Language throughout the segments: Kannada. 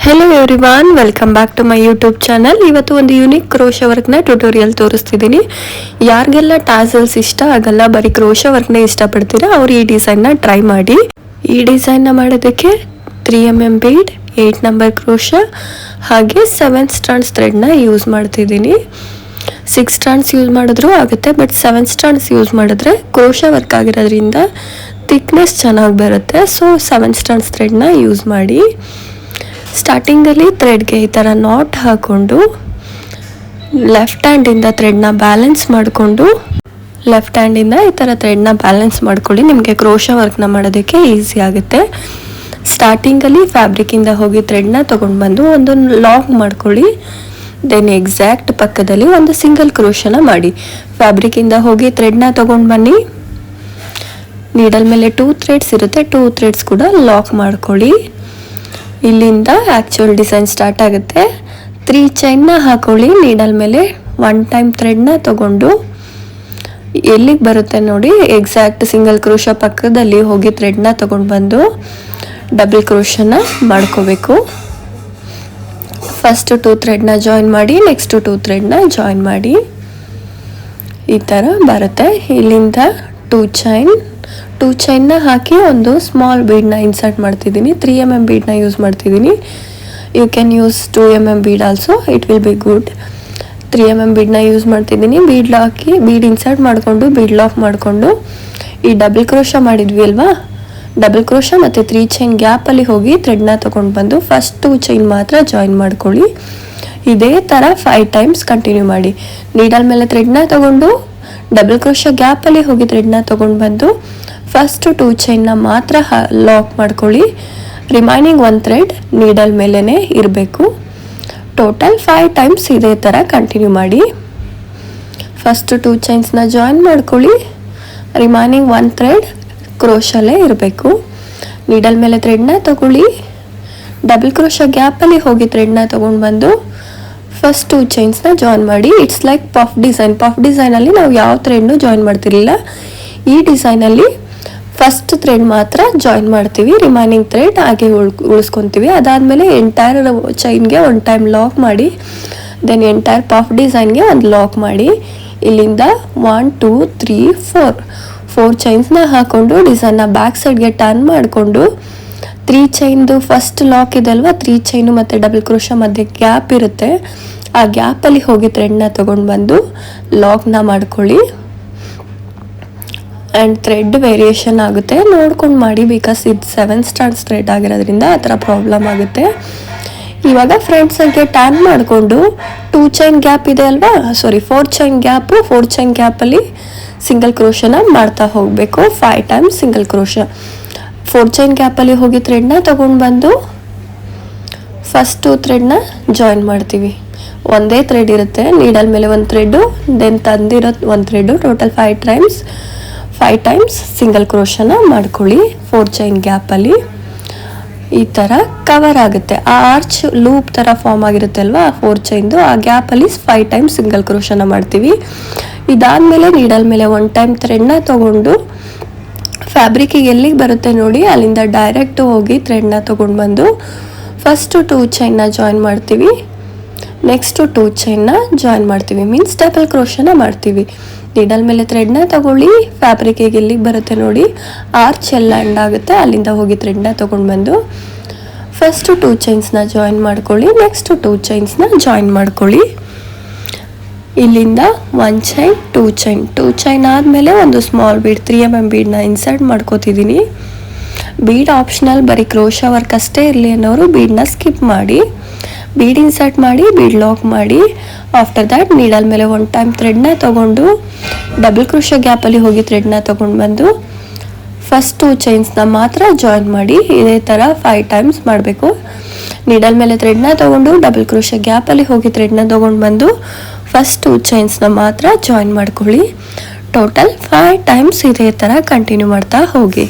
Hello everyone, welcome back to my YouTube channel. ಇವತ್ತು ಒಂದು ಯೂನಿಕ್ ಕ್ರೋಶ ವರ್ಕ್ನ ಟ್ಯುಟೋರಿಯಲ್ ತೋರಿಸ್ತಿದ್ದೀನಿ. ಯಾರಿಗೆಲ್ಲ ಟಾಸಲ್ಸ್ ಇಷ್ಟ ಆಗಲ್ಲ, ಬರೀ ಕ್ರೋಶ ವರ್ಕ್ನ ಇಷ್ಟಪಡ್ತೀರಾ, ಅವ್ರು ಈ ಡಿಸೈನ್ನ ಟ್ರೈ ಮಾಡಿ. ಈ ಡಿಸೈನ್ನ ಮಾಡೋದಕ್ಕೆ 3mm ಬೀಡ್, 8 ನಂಬರ್ ಕ್ರೋಶ ಹಾಗೆ 7 ಸ್ಟ್ರಾಂಡ್ಸ್ ಥ್ರೆಡ್ನ ಯೂಸ್ ಮಾಡ್ತಿದ್ದೀನಿ. 6 ಸ್ಟ್ರಾಂಡ್ಸ್ ಯೂಸ್ ಮಾಡಿದ್ರೂ ಆಗುತ್ತೆ, ಬಟ್ 7 ಸ್ಟ್ರಾಂಡ್ಸ್ ಯೂಸ್ ಮಾಡಿದ್ರೆ ಕ್ರೋಶ ವರ್ಕ್ ಆಗಿರೋದ್ರಿಂದ ಥಿಕ್ನೆಸ್ ಚೆನ್ನಾಗಿ ಬರುತ್ತೆ. ಸೊ 7 ಸ್ಟ್ರಾಂಡ್ಸ್ ಥ್ರೆಡ್ನ ಯೂಸ್ ಮಾಡಿ. ಸ್ಟಾರ್ಟಿಂಗಲ್ಲಿ ಥ್ರೆಡ್ಗೆ ಈ ಥರ ನಾಟ್ ಹಾಕ್ಕೊಂಡು ಲೆಫ್ಟ್ ಹ್ಯಾಂಡಿಂದ ಥ್ರೆಡ್ನ ಬ್ಯಾಲೆನ್ಸ್ ಮಾಡಿಕೊಂಡು ಲೆಫ್ಟ್ ಹ್ಯಾಂಡಿಂದ ಈ ಥರ ಥ್ರೆಡ್ನ ಬ್ಯಾಲೆನ್ಸ್ ಮಾಡ್ಕೊಳ್ಳಿ. ನಿಮಗೆ ಕ್ರೋಶ ವರ್ಕ್ನ ಮಾಡೋದಕ್ಕೆ ಈಸಿ ಆಗುತ್ತೆ. ಸ್ಟಾರ್ಟಿಂಗಲ್ಲಿ ಫ್ಯಾಬ್ರಿಕ್ಕಿಂದ ಹೋಗಿ ಥ್ರೆಡ್ನ ತೊಗೊಂಡು ಬಂದು ಒಂದು ಲಾಕ್ ಮಾಡ್ಕೊಳ್ಳಿ. ದೆನ್ ಎಕ್ಸಾಕ್ಟ್ ಪಕ್ಕದಲ್ಲಿ ಒಂದು ಸಿಂಗಲ್ ಕ್ರೋಶನ ಮಾಡಿ. ಫ್ಯಾಬ್ರಿಕ್ಕಿಂದ ಹೋಗಿ ಥ್ರೆಡ್ನ ತೊಗೊಂಡು ಬನ್ನಿ. ನೀಡಲ್ ಮೇಲೆ 2 ಥ್ರೆಡ್ಸ್ ಇರುತ್ತೆ, 2 ಥ್ರೆಡ್ಸ್ ಕೂಡ ಲಾಕ್ ಮಾಡ್ಕೊಳ್ಳಿ. ಇಲ್ಲಿಂದ ಆ್ಯಕ್ಚುಯಲ್ ಡಿಸೈನ್ ಸ್ಟಾರ್ಟ್ ಆಗುತ್ತೆ. 3 ಚೈನ್ನ ಹಾಕೊಳ್ಳಿ. ನೀಡಲ್ ಮೇಲೆ 1 ಟೈಮ್ ಥ್ರೆಡ್ನ ತಗೊಂಡು ಎಲ್ಲಿಗೆ ಬರುತ್ತೆ ನೋಡಿ, ಎಕ್ಸಾಕ್ಟ್ ಸಿಂಗಲ್ ಕ್ರೋಶ ಪಕ್ಕದಲ್ಲಿ ಹೋಗಿ ಥ್ರೆಡ್ನ ತಗೊಂಡು ಬಂದು ಡಬಲ್ ಕ್ರೋಶನ ಮಾಡ್ಕೋಬೇಕು. ಫಸ್ಟ್ 2 ಥ್ರೆಡ್ನ ಜಾಯಿನ್ ಮಾಡಿ, ನೆಕ್ಸ್ಟ್ 2 ಥ್ರೆಡ್ನ ಜಾಯಿನ್ ಮಾಡಿ. ಈ ಥರ ಬರುತ್ತೆ. ಇಲ್ಲಿಂದ 2 ಚೈನ್ನ ಹಾಕಿ ಒಂದು ಸ್ಮಾಲ್ ಬೀಡ್ನ ಇನ್ಸರ್ಟ್ ಮಾಡ್ತಿದ್ದೀನಿ. 3mm ಬೀಡ್ನ ಯೂಸ್ ಮಾಡ್ತಿದ್ದೀನಿ. You can use 2mm bead also, it will be good. 3mm ಬೀಡ್ನ ಯೂಸ್ ಮಾಡ್ತಿದ್ದೀನಿ. ಬೀಡ್ ಹಾಕಿ ಬೀಡ್ ಇನ್ಸರ್ಟ್ ಮಾಡಿಕೊಂಡು ಬೀಡ್ ಲಾಕ್ ಮಾಡಿಕೊಂಡು ಈ ಡಬಲ್ ಕ್ರೋಶ ಮಾಡಿದ್ವಿ ಅಲ್ವಾ, ಡಬಲ್ ಕ್ರೋಶ ಮತ್ತು 3 ಚೈನ್ ಗ್ಯಾಪಲ್ಲಿ ಹೋಗಿ ಥ್ರೆಡ್ನ ತೊಗೊಂಡು ಬಂದು ಫಸ್ಟ್ 2 ಚೈನ್ ಮಾತ್ರ ಜಾಯಿನ್ ಮಾಡ್ಕೊಳ್ಳಿ. ಇದೇ ಥರ 5 ಟೈಮ್ಸ್ ಕಂಟಿನ್ಯೂ ಮಾಡಿ. ನೀಡಲ್ ಮೇಲೆ ಥ್ರೆಡ್ನ ತೊಗೊಂಡು ಡಬಲ್ ಕ್ರೋಶ ಗ್ಯಾಪಲ್ಲಿ ಹೋಗಿ ಥ್ರೆಡ್ನ ತೊಗೊಂಡು ಬಂದು ಫಸ್ಟ್ 2 ಚೈನ್ನ ಮಾತ್ರ ಲಾಕ್ ಮಾಡ್ಕೊಳ್ಳಿ. ರಿಮೈನಿಂಗ್ 1 ಥ್ರೆಡ್ ನೀಡಲ್ ಮೇಲೇ ಇರಬೇಕು. ಟೋಟಲ್ 5 ಟೈಮ್ಸ್ ಇದೇ ಥರ ಕಂಟಿನ್ಯೂ ಮಾಡಿ. ಫಸ್ಟ್ 2 ಚೈನ್ಸ್ನ ಜಾಯಿನ್ ಮಾಡ್ಕೊಳ್ಳಿ. ರಿಮೈನಿಂಗ್ 1 ಥ್ರೆಡ್ ಕ್ರೋಶಲ್ಲೇ ಇರಬೇಕು. ನೀಡಲ್ ಮೇಲೆ ಥ್ರೆಡ್ನ ತಗೊಳ್ಳಿ. ಡಬಲ್ ಕ್ರೋಶ ಗ್ಯಾಪಲ್ಲಿ ಹೋಗಿ ಥ್ರೆಡ್ನ ತೊಗೊಂಡು ಬಂದು ಫಸ್ಟ್ 2 ಚೈನ್ಸ್ನ ಜಾಯಿನ್ ಮಾಡಿ. ಇಟ್ಸ್ ಲೈಕ್ ಪಫ್ ಡಿಸೈನಲ್ಲಿ ನಾವು ಯಾವ ಥ್ರೆಡ್ನು ಜಾಯಿನ್ ಮಾಡ್ತಿರ್ಲಿಲ್ಲ. ಈ ಡಿಸೈನಲ್ಲಿ ಫಸ್ಟ್ ಥ್ರೆಡ್ ಮಾತ್ರ ಜಾಯಿನ್ ಮಾಡ್ತೀವಿ, ರಿಮೈನಿಂಗ್ ಥ್ರೆಡ್ ಹಾಗೆ ಉಳಿಸ್ಕೊತೀವಿ. ಅದಾದಮೇಲೆ ಎಂಟೈರ್ ಚೈನ್ಗೆ 1 ಟೈಮ್ ಲಾಕ್ ಮಾಡಿ, ದೆನ್ ಎಂಟೈರ್ ಪಫ್ ಡಿಸೈನ್ಗೆ ಒಂದು ಲಾಕ್ ಮಾಡಿ. ಇಲ್ಲಿಂದ 1 2 3 4 ಚೈನ್ಸ್ನ ಹಾಕ್ಕೊಂಡು ಡಿಸೈನ್ನ ಬ್ಯಾಕ್ ಸೈಡ್ಗೆ ಟರ್ನ್ ಮಾಡಿಕೊಂಡು 3 ಚೈನ್ದು ಫಸ್ಟ್ ಲಾಕ್ ಇದೆ ಅಲ್ವಾ, 3 ಚೈನು ಮತ್ತು ಡಬಲ್ ಕ್ರೋಶ ಮಧ್ಯೆ ಗ್ಯಾಪ್ ಇರುತ್ತೆ. ಆ ಗ್ಯಾಪಲ್ಲಿ ಹೋಗಿ ಥ್ರೆಡ್ನ ತೊಗೊಂಡು ಬಂದು ಲಾಕ್ನ ಮಾಡ್ಕೊಳ್ಳಿ. ಆ್ಯಂಡ್ ಥ್ರೆಡ್ ವೇರಿಯೇಷನ್ ಆಗುತ್ತೆ, ನೋಡ್ಕೊಂಡು ಮಾಡಿ. ಬಿಕಾಸ್ ಇದು 7 ಸ್ಟ್ರಾಂಡ್ಸ್ ಥ್ರೆಡ್ ಆಗಿರೋದ್ರಿಂದ ಆ ಥರ ಪ್ರಾಬ್ಲಮ್ ಆಗುತ್ತೆ. ಇವಾಗ ಫ್ರಂಟ್ ಸೈಡ್ಗೆ ಟರ್ನ್ ಮಾಡಿಕೊಂಡು 2 ಚೈನ್ ಗ್ಯಾಪ್ ಇದೆ ಅಲ್ವಾ, 4 ಚೈನ್ ಗ್ಯಾಪು, 4 ಚೈನ್ ಗ್ಯಾಪಲ್ಲಿ ಸಿಂಗಲ್ ಕ್ರೋಶನ ಮಾಡ್ತಾ ಹೋಗಬೇಕು. 5 ಟೈಮ್ಸ್ ಸಿಂಗಲ್ ಕ್ರೋಶ. 4 ಚೈನ್ ಗ್ಯಾಪಲ್ಲಿ ಹೋಗಿ ಥ್ರೆಡ್ನ ತೊಗೊಂಡು ಬಂದು ಫಸ್ಟ್ 2 ಥ್ರೆಡ್ನ ಜಾಯಿನ್ ಮಾಡ್ತೀವಿ. ಒಂದೇ ಥ್ರೆಡ್ ಇರುತ್ತೆ, ನೀಡಲ್ ಮೇಲೆ 1 ಥ್ರೆಡ್ಡು, ದೆನ್ ತಂದಿರೋ 1 ಥ್ರೆಡ್ಡು. ಟೋಟಲ್ 5 ಟೈಮ್ಸ್ ಸಿಂಗಲ್ ಕ್ರೋಶನ ಮಾಡ್ಕೊಳ್ಳಿ 4 ಚೈನ್ ಗ್ಯಾಪಲ್ಲಿ. ಈ ಥರ ಕವರ್ ಆಗುತ್ತೆ. ಆ ಆರ್ಚ್ ಲೂಪ್ ಥರ ಫಾರ್ಮ್ ಆಗಿರುತ್ತೆ ಅಲ್ವಾ 4 ಚೈನ್ದು, ಆ ಗ್ಯಾಪಲ್ಲಿ 5 ಟೈಮ್ಸ್ ಸಿಂಗಲ್ ಕ್ರೋಶನ ಮಾಡ್ತೀವಿ. ಇದಾದಮೇಲೆ ನೀಡಲ್ ಮೇಲೆ 1 ಟೈಮ್ ಥ್ರೆಡ್ನ ತೊಗೊಂಡು ಫ್ಯಾಬ್ರಿಕ್ಕಿಗೆ ಎಲ್ಲಿಗೆ ಬರುತ್ತೆ ನೋಡಿ, ಅಲ್ಲಿಂದ ಡೈರೆಕ್ಟ್ ಹೋಗಿ ಥ್ರೆಡ್ನ ತೊಗೊಂಡು ಬಂದು ಫಸ್ಟ್ 2 ಚೈನ್ನ ಜಾಯಿನ್ ಮಾಡ್ತೀವಿ, ನೆಕ್ಸ್ಟ್ 2 ಚೈನ್ನ ಜಾಯಿನ್ ಮಾಡ್ತೀವಿ, ಮೀನ್ಸ್ ಡಬಲ್ ಕ್ರೋಶನ ಮಾಡ್ತೀವಿ. ನೀಡಲ್ ಮೇಲೆ ಥ್ರೆಡ್ನ ತಗೊಳ್ಳಿ. ಫ್ಯಾಬ್ರಿಕ್ಕಿಗೆ ಎಲ್ಲಿಗೆ ಬರುತ್ತೆ ನೋಡಿ, ಆರ್ಚ್ ಎಲ್ಲ ಎಂಡ್ ಆಗುತ್ತೆ, ಅಲ್ಲಿಂದ ಹೋಗಿ ಥ್ರೆಡ್ನ ತೊಗೊಂಡು ಬಂದು ಫಸ್ಟ್ 2 ಚೈನ್ಸ್ನ ಜಾಯಿನ್ ಮಾಡ್ಕೊಳ್ಳಿ, ನೆಕ್ಸ್ಟ್ 2 ಚೈನ್ಸ್ನ ಜಾಯಿನ್ ಮಾಡ್ಕೊಳ್ಳಿ. ಇಲ್ಲಿಂದ 1 ಚೈನ್ 2 ಚೈನ್ ಆದಮೇಲೆ ಒಂದು ಸ್ಮಾಲ್ ಬೀಡ್ 3mm ಬೀಡ್ನ ಇನ್ಸರ್ಟ್ ಮಾಡ್ಕೋತಿದ್ದೀನಿ. ಬೀಡ್ ಆಪ್ಷನಲ್, ಬರೀ ಕ್ರೋಶ ವರ್ಕ್ ಅಷ್ಟೇ ಇರಲಿ ಅನ್ನೋರು ಬೀಡ್ನ ಸ್ಕಿಪ್ ಮಾಡಿ. ಬೀಡ್ ಇನ್ಸರ್ಟ್ ಮಾಡಿ, ಬೀಡ್ ಲಾಕ್ ಮಾಡಿ. ಆಫ್ಟರ್ ದ್ಯಾಟ್ ನೀಡಲ್ ಮೇಲೆ 1 ಟೈಮ್ ಥ್ರೆಡ್ನ ತೊಗೊಂಡು ಡಬಲ್ ಕ್ರೋಶ ಗ್ಯಾಪಲ್ಲಿ ಹೋಗಿ ಥ್ರೆಡ್ನ ತೊಗೊಂಡು ಬಂದು ಫಸ್ಟ್ 2 ಚೈನ್ಸ್ನ ಮಾತ್ರ ಜಾಯಿನ್ ಮಾಡಿ. ಇದೇ ಥರ 5 ಟೈಮ್ಸ್ ಮಾಡಬೇಕು. ನೀಡಲ್ ಮೇಲೆ ಥ್ರೆಡ್ನ ತೊಗೊಂಡು ಡಬಲ್ ಕ್ರೋಶ ಗ್ಯಾಪಲ್ಲಿ ಹೋಗಿ ಥ್ರೆಡ್ನ ತೊಗೊಂಡು ಬಂದು ಫಸ್ಟ್ 2 ಚೈನ್ಸ್ನ ಮಾತ್ರ ಜಾಯಿನ್ ಮಾಡ್ಕೊಳ್ಳಿ. ಟೋಟಲ್ 5 ಟೈಮ್ಸ್ ಇದೇ ಥರ ಕಂಟಿನ್ಯೂ ಮಾಡ್ತಾ ಹೋಗಿ.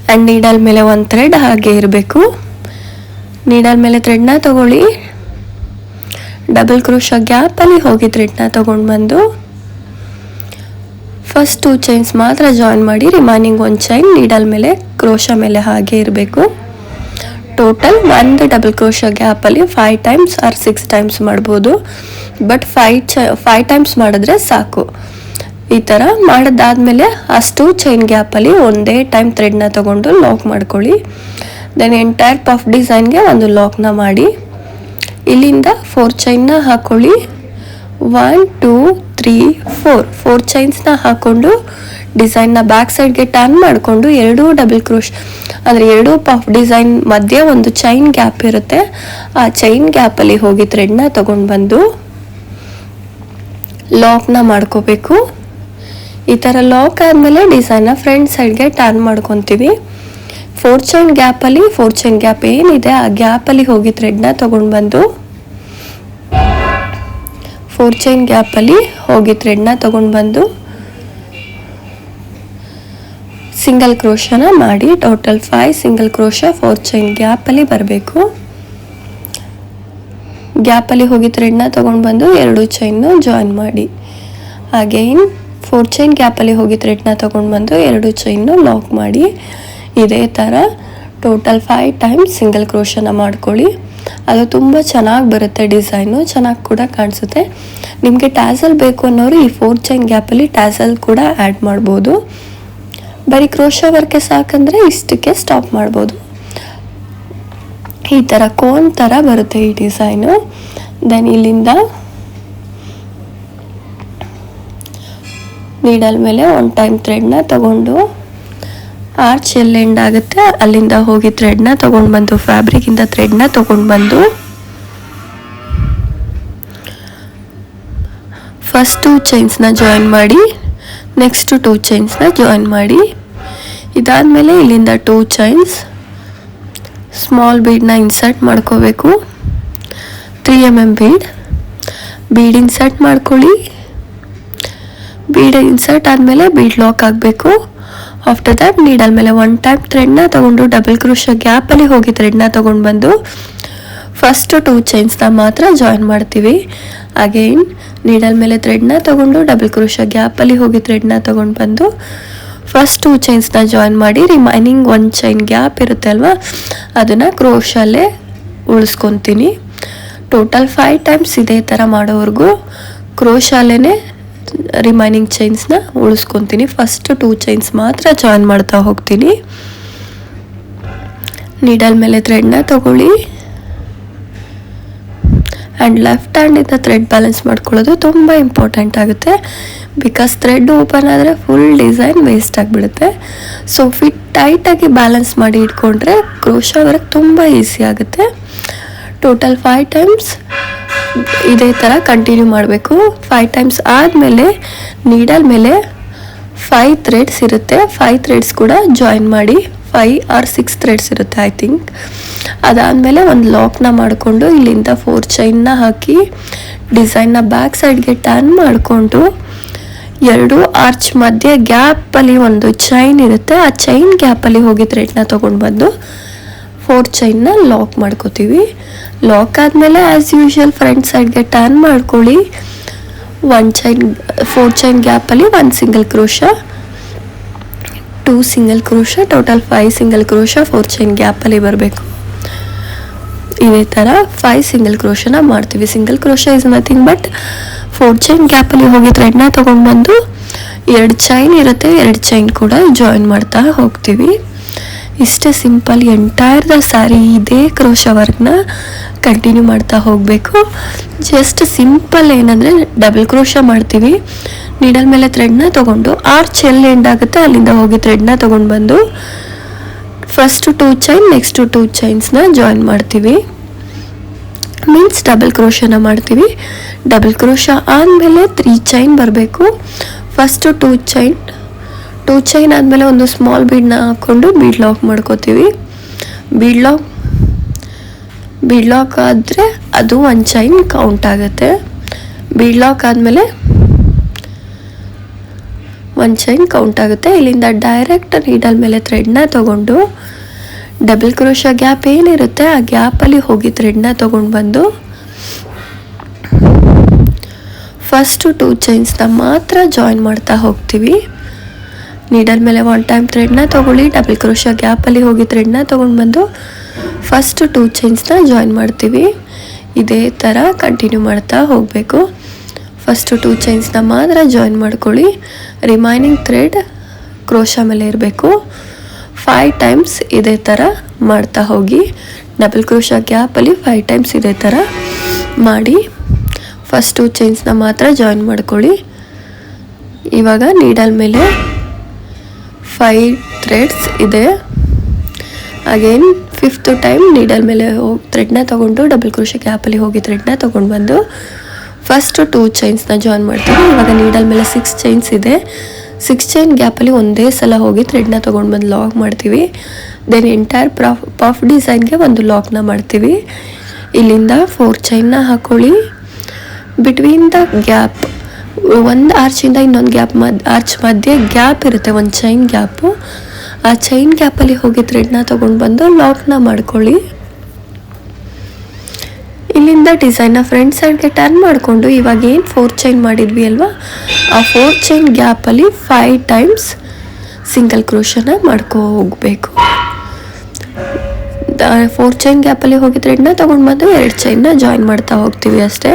ಆ್ಯಂಡ್ ನೀಡಲ್ ಮೇಲೆ 1 ಥ್ರೆಡ್ ಹಾಗೆ ಇರಬೇಕು. ನೀಡಲ್ ಮೇಲೆ ಥ್ರೆಡ್ನ ತೊಗೊಳ್ಳಿ, ಡಬಲ್ ಕ್ರೋಶ ಗ್ಯಾಪಲ್ಲಿ ಹೋಗಿ ಥ್ರೆಡ್ನ ತೊಗೊಂಡು ಬಂದು ಫಸ್ಟ್ 2 ಚೈನ್ಸ್ ಮಾತ್ರ ಜಾಯಿನ್ ಮಾಡಿ. ರಿಮೈನಿಂಗ್ 1 ಚೈನ್ ನೀಡಲ್ ಮೇಲೆ ಕ್ರೋಶ ಮೇಲೆ ಹಾಗೆ ಇರಬೇಕು. ಟೋಟಲ್ ಒಂದು ಡಬಲ್ ಕ್ರೋಶ ಗ್ಯಾಪಲ್ಲಿ 5 ಟೈಮ್ಸ್ ಆರ್ 6 ಟೈಮ್ಸ್ ಮಾಡ್ಬೋದು. ಬಟ್ 5 ಟೈಮ್ಸ್ ಮಾಡಿದ್ರೆ ಸಾಕು. ಈ ಥರ ಮಾಡಿದಾದ್ಮೇಲೆ ಅಷ್ಟು ಚೈನ್ ಗ್ಯಾಪಲ್ಲಿ ಒಂದೇ ಟೈಮ್ ಥ್ರೆಡ್ನ ತಗೊಂಡು ಲಾಕ್ ಮಾಡ್ಕೊಳ್ಳಿ. ದೆನ್ ಎಂಟೈರ್ ಪಫ್ ಡಿಸೈನ್ಗೆ ಒಂದು ಲಾಕ್ನ ಮಾಡಿ ಇಲ್ಲಿಂದ 4 ಚೈನ್ನ ಹಾಕ್ಕೊಳ್ಳಿ. 1 2 3 4 ಚೈನ್ಸ್ನ ಹಾಕ್ಕೊಂಡು ಡಿಸೈನ್ನ ಬ್ಯಾಕ್ ಸೈಡ್ಗೆ ಟರ್ನ್ ಮಾಡಿಕೊಂಡು 2 ಡಬಲ್ ಕ್ರೋಶ್ ಅಂದರೆ 2 ಪಫ್ ಡಿಸೈನ್ ಮಧ್ಯೆ ಒಂದು ಚೈನ್ ಗ್ಯಾಪ್ ಇರುತ್ತೆ. ಆ ಚೈನ್ ಗ್ಯಾಪಲ್ಲಿ ಹೋಗಿ ಥ್ರೆಡ್ನ ತಗೊಂಡು ಬಂದು ಲಾಕ್ನ ಮಾಡ್ಕೋಬೇಕು. ಈ ಥರ ಲಾಕ್ ಆದಮೇಲೆ ಡಿಸೈನ್ನ ಫ್ರಂಟ್ ಸೈಡ್ಗೆ ಟರ್ನ್ ಮಾಡ್ಕೊತೀವಿ. 4 ಚೈನ್ ಗ್ಯಾಪಲ್ಲಿ 4 ಚೈನ್ ಗ್ಯಾಪ್ ಏನಿದೆ ಆ ಗ್ಯಾಪಲ್ಲಿ ಹೋಗಿ ಥ್ರೆಡ್ನ ತಗೊಂಡು ಬಂದು 4 ಚೈನ್ ಗ್ಯಾಪಲ್ಲಿ ಹೋಗಿ ಥ್ರೆಡ್ನ ತಗೊಂಡು ಬಂದು ಸಿಂಗಲ್ ಕ್ರೋಶನ ಮಾಡಿ ಟೋಟಲ್ 5 ಸಿಂಗಲ್ ಕ್ರೋಶ 4 ಚೈನ್ ಗ್ಯಾಪಲ್ಲಿ ಬರಬೇಕು. ಗ್ಯಾಪಲ್ಲಿ ಹೋಗಿ ಥ್ರೆಡ್ನ ತೊಗೊಂಡು ಬಂದು 2 ಚೈನ್ನು ಜಾಯಿನ್ ಮಾಡಿ. ಅಗೈನ್ 4 ಚೈನ್ ಗ್ಯಾಪಲ್ಲಿ ಹೋಗಿ ಥ್ರೆಡ್ನ ತೊಗೊಂಡು ಬಂದು 2 ಚೈನ್ನು ಲಾಕ್ ಮಾಡಿ. ಇದೇ ಥರ ಟೋಟಲ್ 5 ಟೈಮ್ಸ್ ಸಿಂಗಲ್ ಕ್ರೋಶನ ಮಾಡ್ಕೊಳ್ಳಿ. ಅದು ತುಂಬ ಚೆನ್ನಾಗಿ ಬರುತ್ತೆ, ಡಿಸೈನು ಚೆನ್ನಾಗಿ ಕೂಡ ಕಾಣಿಸುತ್ತೆ. ನಿಮಗೆ ಟ್ಯಾಸಲ್ ಬೇಕು ಅನ್ನೋರು ಈ 4 ಚೈನ್ ಗ್ಯಾಪಲ್ಲಿ ಟ್ಯಾಸಲ್ ಕೂಡ ಆ್ಯಡ್ ಮಾಡ್ಬೋದು. ಬರೀ ಕ್ರೋಶ ವರ್ಕೆ ಸಾಕಂದರೆ ಇಷ್ಟಕ್ಕೆ ಸ್ಟಾಪ್ ಮಾಡ್ಬೋದು. ಈ ಥರ ಕೋನ್ ಥರ ಬರುತ್ತೆ ಈ ಡಿಸೈನು. ದೆನ್ ಇಲ್ಲಿಂದ ನೀಡಲ್ ಮೇಲೆ 1 ಟೈಮ್ ಥ್ರೆಡ್ನ ತಗೊಂಡು ಆರ್ಚ್ ಎಲ್ಲಿ ಎಂಡ್ ಆಗುತ್ತೆ ಅಲ್ಲಿಂದ ಹೋಗಿ ಥ್ರೆಡ್ನ ತಗೊಂಡು ಬಂದು ಫ್ಯಾಬ್ರಿಕಿಂದ ಥ್ರೆಡ್ನ ತಗೊಂಡು ಬಂದು ಫಸ್ಟ್ 2 ಚೈನ್ಸ್ನ ಜಾಯಿನ್ ಮಾಡಿ, ನೆಕ್ಸ್ಟ್ 2 ಚೈನ್ಸ್ನ ಜಾಯಿನ್ ಮಾಡಿ. ಇದಾದಮೇಲೆ ಇಲ್ಲಿಂದ 2 ಚೈನ್ಸ್ ಸ್ಮಾಲ್ ಬೀಡನ್ನ ಇನ್ಸರ್ಟ್ ಮಾಡ್ಕೋಬೇಕು. 3 mm ಬೀಡ್ ಇನ್ಸರ್ಟ್ ಮಾಡ್ಕೊಳ್ಳಿ. ಬೀಡ್ ಇನ್ಸರ್ಟ್ ಆದಮೇಲೆ ಬೀಡ್ ಲಾಕ್ ಆಗಬೇಕು. ಆಫ್ಟರ್ ದ್ಯಾಟ್ ನೀಡಲ್ ಮೇಲೆ 1 ಟೈಮ್ ಥ್ರೆಡ್ನ ತೊಗೊಂಡು ಡಬಲ್ ಕ್ರೋಶ ಗ್ಯಾಪಲ್ಲಿ ಹೋಗಿ ಥ್ರೆಡ್ನ ತೊಗೊಂಡು ಬಂದು ಫಸ್ಟ್ 2 ಚೈನ್ಸ್ನ ಮಾತ್ರ ಜಾಯಿನ್ ಮಾಡ್ತೀವಿ. ಅಗೈನ್ ನೀಡಲ್ ಮೇಲೆ ಥ್ರೆಡ್ನ ತೊಗೊಂಡು ಡಬಲ್ ಕ್ರೋಶ ಗ್ಯಾಪಲ್ಲಿ ಹೋಗಿ ಥ್ರೆಡ್ನ ತೊಗೊಂಡು ಬಂದು ಫಸ್ಟ್ 2 ಚೈನ್ಸ್ನ ಜಾಯಿನ್ ಮಾಡಿ ರಿಮೈನಿಂಗ್ 1 ಚೈನ್ ಗ್ಯಾಪ್ ಇರುತ್ತೆ ಅಲ್ವಾ ಅದನ್ನು ಕ್ರೋಶಲ್ಲೇ ಉಳಿಸ್ಕೊತೀನಿ. ಟೋಟಲ್ 5 ಟೈಮ್ಸ್ ಇದೇ ಥರ ಮಾಡೋವರೆಗೂ ಕ್ರೋಶಲ್ಲೇ ರಿಮೈನಿಂಗ್ ಚೈನ್ಸ್ನ ಉಳಿಸ್ಕೊತೀನಿ. ಫಸ್ಟ್ 2 ಚೈನ್ಸ್ ಮಾತ್ರ ಜಾಯಿನ್ ಮಾಡ್ತಾ ಹೋಗ್ತೀನಿ. ನೀಡಲ್ ಮೇಲೆ ಥ್ರೆಡ್ನ ತಗೊಳ್ಳಿ ಆ್ಯಂಡ್ ಲೆಫ್ಟ್ ಹ್ಯಾಂಡಿಂದ ಥ್ರೆಡ್ ಬ್ಯಾಲೆನ್ಸ್ ಮಾಡ್ಕೊಳ್ಳೋದು ತುಂಬ ಇಂಪಾರ್ಟೆಂಟ್ ಆಗುತ್ತೆ. ಬಿಕಾಸ್ ಥ್ರೆಡ್ ಓಪನ್ ಆದರೆ ಫುಲ್ ಡಿಸೈನ್ ವೇಸ್ಟ್ ಆಗಿಬಿಡುತ್ತೆ. ಸೊ ಫಿಟ್ ಟೈಟಾಗಿ ಬ್ಯಾಲೆನ್ಸ್ ಮಾಡಿ ಇಟ್ಕೊಂಡ್ರೆ ಕ್ರೋಶ ವರ್ಕ್ ತುಂಬ ಈಸಿ ಆಗುತ್ತೆ. ಟೋಟಲ್ 5 ಟೈಮ್ಸ್ ಇದೇ ಥರ ಕಂಟಿನ್ಯೂ ಮಾಡಬೇಕು. 5 ಟೈಮ್ಸ್ ಆದಮೇಲೆ ನೀಡಲ್ ಮೇಲೆ 5 ಥ್ರೆಡ್ಸ್ ಇರುತ್ತೆ. 5 ಥ್ರೆಡ್ಸ್ ಕೂಡ ಜಾಯಿನ್ ಮಾಡಿ. 5 or 6 ಥ್ರೆಡ್ಸ್ ಇರುತ್ತೆ ಐ ಥಿಂಕ್. ಅದಾದಮೇಲೆ ಒಂದು ಲಾಕ್ನ ಮಾಡಿಕೊಂಡು ಇಲ್ಲಿಂದ 4 ಚೈನ್ನ ಹಾಕಿ ಡಿಸೈನ್ನ ಬ್ಯಾಕ್ ಸೈಡ್ಗೆ ಟರ್ನ್ ಮಾಡಿಕೊಂಡು 2 ಆರ್ಚ್ ಮಧ್ಯೆ ಗ್ಯಾಪಲ್ಲಿ ಒಂದು ಚೈನ್ ಇರುತ್ತೆ. ಆ ಚೈನ್ ಗ್ಯಾಪಲ್ಲಿ ಹೋಗಿ ಥ್ರೆಡ್ನ ತೊಗೊಂಡು ಬಂದು 4 ಚೈನ್ನ ಲಾಕ್ ಮಾಡ್ಕೋತೀವಿ. ಲಾಕ್ ಆದಮೇಲೆ ಆ್ಯಸ್ ಯೂಶುವಲ್ ಫ್ರಂಟ್ ಸೈಡ್ಗೆ ಟರ್ನ್ ಮಾಡ್ಕೊಳ್ಳಿ. 1 ಚೈನ್ 4 ಚೈನ್ ಗ್ಯಾಪಲ್ಲಿ 1 single crochet, 2 single crochet, total 5 single crochet 4 chain ಗ್ಯಾಪಲ್ಲಿ ಬರಬೇಕು. ಇದೇ ಥರ 5 ಸಿಂಗಲ್ ಕ್ರೋಶನ ಮಾಡ್ತೀವಿ. Single crochet is nothing but 4 chain ಗ್ಯಾಪಲ್ಲಿ ಹೋಗಿ ಥ್ರೆಡ್ನ ತೊಗೊಂಡು ಬಂದು 2 ಚೈನ್ ಇರುತ್ತೆ, 2 ಚೈನ್ ಕೂಡ ಜಾಯಿನ್ ಮಾಡ್ತಾ ಹೋಗ್ತೀವಿ. ಇಷ್ಟೇ ಸಿಂಪಲ್. ಎಂಟೈರ್ ದ ಸ್ಯಾರಿ ಇದೇ ಕ್ರೋಶ ವರ್ಕ್ನ ಕಂಟಿನ್ಯೂ ಮಾಡ್ತಾ ಹೋಗಬೇಕು. ಜಸ್ಟ್ ಸಿಂಪಲ್ ಏನಂದರೆ ಡಬಲ್ ಕ್ರೋಶ ಮಾಡ್ತೀವಿ. ನೀಡಲ್ ಮೇಲೆ ಥ್ರೆಡ್ನ ತೊಗೊಂಡು ಆರ್ಚ್ ಎಲ್ಲಿ ಎಂಡ್ ಆಗುತ್ತೆ ಅಲ್ಲಿಂದ ಹೋಗಿ ಥ್ರೆಡ್ನ ತೊಗೊಂಡು ಬಂದು ಫಸ್ಟ್ 2 ಚೈನ್ ನೆಕ್ಸ್ಟ್ 2 ಚೈನ್ಸ್ನ ಜಾಯಿನ್ ಮಾಡ್ತೀವಿ. ಮೀನ್ಸ್ ಡಬಲ್ ಕ್ರೋಶನ ಮಾಡ್ತೀವಿ. ಡಬಲ್ ಕ್ರೋಶ ಆದಮೇಲೆ 3 ಚೈನ್ ಬರಬೇಕು. ಫಸ್ಟ್ 2 ಚೈನ್ ಆದಮೇಲೆ ಒಂದು ಸ್ಮಾಲ್ ಬೀಡನ್ನ ಹಾಕ್ಕೊಂಡು ಬೀಡ್ ಲಾಕ್ ಮಾಡ್ಕೋತೀವಿ. ಬೀಡ್ ಲಾಕ್ ಆದರೆ ಅದು 1 ಚೈನ್ ಕೌಂಟ್ ಆಗುತ್ತೆ. ಬೀಡ್ ಲಾಕ್ ಆದಮೇಲೆ 1 ಚೈನ್ ಕೌಂಟ್ ಆಗುತ್ತೆ. ಇಲ್ಲಿಂದ ಡೈರೆಕ್ಟ್ ನೀಡಲ್ ಮೇಲೆ ಥ್ರೆಡ್ನ ತೊಗೊಂಡು ಡಬಲ್ ಕ್ರೋಶ ಗ್ಯಾಪ್ ಏನಿರುತ್ತೆ ಆ ಗ್ಯಾಪಲ್ಲಿ ಹೋಗಿ ಥ್ರೆಡ್ನ ತೊಗೊಂಡು ಬಂದು ಫಸ್ಟ್ 2 ಚೈನ್ಸ್ನ ಮಾತ್ರ ಜಾಯಿನ್ ಮಾಡ್ತಾ ಹೋಗ್ತೀವಿ. ನೀಡಲ್ ಮೇಲೆ 1 ಟೈಮ್ ಥ್ರೆಡ್ನ ತೊಗೊಳ್ಳಿ, ಡಬಲ್ ಕ್ರೋಶ ಗ್ಯಾಪಲ್ಲಿ ಹೋಗಿ ಥ್ರೆಡ್ನ ತೊಗೊಂಡು ಬಂದು ಫಸ್ಟ್ 2 ಚೈನ್ಸ್ನ ಜಾಯಿನ್ ಮಾಡ್ತೀವಿ. ಇದೇ ಥರ ಕಂಟಿನ್ಯೂ ಮಾಡ್ತಾ ಹೋಗಬೇಕು. ಫಸ್ಟ್ 2 ಚೈನ್ಸ್ನ ಮಾತ್ರ ಜಾಯಿನ್ ಮಾಡ್ಕೊಳ್ಳಿ. ರಿಮೈನಿಂಗ್ ಥ್ರೆಡ್ ಕ್ರೋಶಾ ಮೇಲೆ ಇರಬೇಕು. 5 ಟೈಮ್ಸ್ ಇದೇ ಥರ ಮಾಡ್ತಾ ಹೋಗಿ. ಡಬಲ್ ಕ್ರೋಶಾ ಗ್ಯಾಪಲ್ಲಿ 5 ಟೈಮ್ಸ್ ಇದೇ ಥರ ಮಾಡಿ ಫಸ್ಟ್ 2 ಚೈನ್ಸ್ನ ಮಾತ್ರ ಜಾಯಿನ್ ಮಾಡ್ಕೊಳ್ಳಿ. ಇವಾಗ ನೀಡಲ್ ಮೇಲೆ 5 ಥ್ರೆಡ್ಸ್ ಇದೆ. ಅಗೇನ್ 5th ಟೈಮ್ ನೀಡಲ್ ಮೇಲೆ ಹೋಗಿ ಥ್ರೆಡ್ನ ತೊಗೊಂಡು ಡಬಲ್ ಕ್ರೋಶಾ ಗ್ಯಾಪಲ್ಲಿ ಹೋಗಿ ಥ್ರೆಡ್ನ ತೊಗೊಂಡು ಬಂದು ಫಸ್ಟ್ 2 ಚೈನ್ಸ್ನ ಜಾಯಿನ್ ಮಾಡ್ತೀವಿ. ಇವಾಗ ನೀಡಲ್ ಮೇಲೆ 6 ಚೈನ್ಸ್ ಇದೆ. 6 ಚೈನ್ ಗ್ಯಾಪಲ್ಲಿ ಒಂದೇ ಸಲ ಹೋಗಿ ಥ್ರೆಡ್ನ ತೊಗೊಂಡು ಬಂದು ಲಾಕ್ ಮಾಡ್ತೀವಿ. ದೆನ್ ಎಂಟೈರ್ ಪಫ್ ಡಿಸೈನ್ಗೆ ಒಂದು ಲಾಕ್ನ ಮಾಡ್ತೀವಿ. ಇಲ್ಲಿಂದ 4 ಚೈನ್ನ ಹಾಕೊಳ್ಳಿ. ಬಿಟ್ವೀನ್ ದ ಗ್ಯಾಪ್ ಒಂದು ಆರ್ಚಿಂದ ಇನ್ನೊಂದು ಆರ್ಚ್ ಮಧ್ಯೆ ಗ್ಯಾಪ್ ಇರುತ್ತೆ, ಒಂದು ಚೈನ್ ಗ್ಯಾಪು. ಆ ಚೈನ್ ಗ್ಯಾಪಲ್ಲಿ ಹೋಗಿ ಥ್ರೆಡ್ನ ತೊಗೊಂಡು ಬಂದು ಲಾಕ್ನ ಮಾಡ್ಕೊಳ್ಳಿ. ಇಲ್ಲಿಂದ ಡಿಸೈನ್ನ ಫ್ರಂಟ್ ಸೈಡ್ಗೆ ಟರ್ನ್ ಮಾಡಿಕೊಂಡು ಇವಾಗ ಏನು 4 ಚೈನ್ ಮಾಡಿದ್ವಿ ಅಲ್ವಾ, ಆ 4 ಚೈನ್ ಗ್ಯಾಪಲ್ಲಿ 5 ಟೈಮ್ಸ್ ಸಿಂಗಲ್ ಕ್ರೋಶನ ಮಾಡ್ಕೊ ಹೋಗಬೇಕು. 4 ಚೈನ್ ಗ್ಯಾಪಲ್ಲಿ ಹೋಗಿ ಥ್ರೆಡ್ನ ತೊಗೊಂಡು ಬಂದು 2 ಚೈನ್ನ ಜಾಯಿನ್ ಮಾಡ್ತಾ ಹೋಗ್ತೀವಿ ಅಷ್ಟೇ.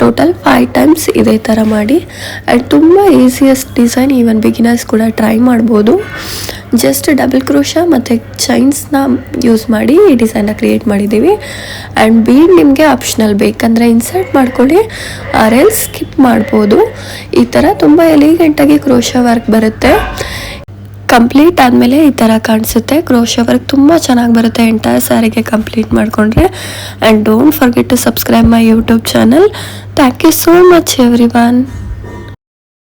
ಟೋಟಲ್ 5 ಟೈಮ್ಸ್ ಇದೇ ಥರ ಮಾಡಿ. ಆ್ಯಂಡ್ ತುಂಬ ಈಸಿಯೆಸ್ಟ್ ಡಿಸೈನ್, ಈವನ್ ಬಿಗಿನರ್ಸ್ ಕೂಡ ಟ್ರೈ ಮಾಡ್ಬೋದು. ಜಸ್ಟ್ ಡಬಲ್ ಕ್ರೋಶಾ ಮತ್ತು ಚೈನ್ಸ್ನ ಯೂಸ್ ಮಾಡಿ ಈ ಡಿಸೈನ್ನ ಕ್ರಿಯೇಟ್ ಮಾಡಿದ್ದೀವಿ. ಆ್ಯಂಡ್ ಬೀಡ್ ನಿಮಗೆ ಆಪ್ಷನಲ್, ಬೇಕಂದರೆ ಇನ್ಸರ್ಟ್ ಮಾಡ್ಕೊಳ್ಳಿ, ಆರೆಲ್ಸ್ ಸ್ಕಿಪ್ ಮಾಡ್ಬೋದು. ಈ ಥರ ತುಂಬ ಎಲಿಗೆಂಟಾಗಿ ಕ್ರೋಶಾ ವರ್ಕ್ ಬರುತ್ತೆ. ಕಂಪ್ಲೀಟ್ ಆದಮೇಲೆ ಈ ಥರ ಕಾಣಿಸುತ್ತೆ. ಕ್ರೋಶಾ ವರ್ಕ್ ತುಂಬ ಚೆನ್ನಾಗಿ ಬರುತ್ತೆ ಎಂಟೈರ್ ಸ್ಯಾರಿಗೆ ಕಂಪ್ಲೀಟ್ ಮಾಡಿಕೊಂಡ್ರೆ. And don't forget to subscribe my YouTube channel. Thank you so much every one.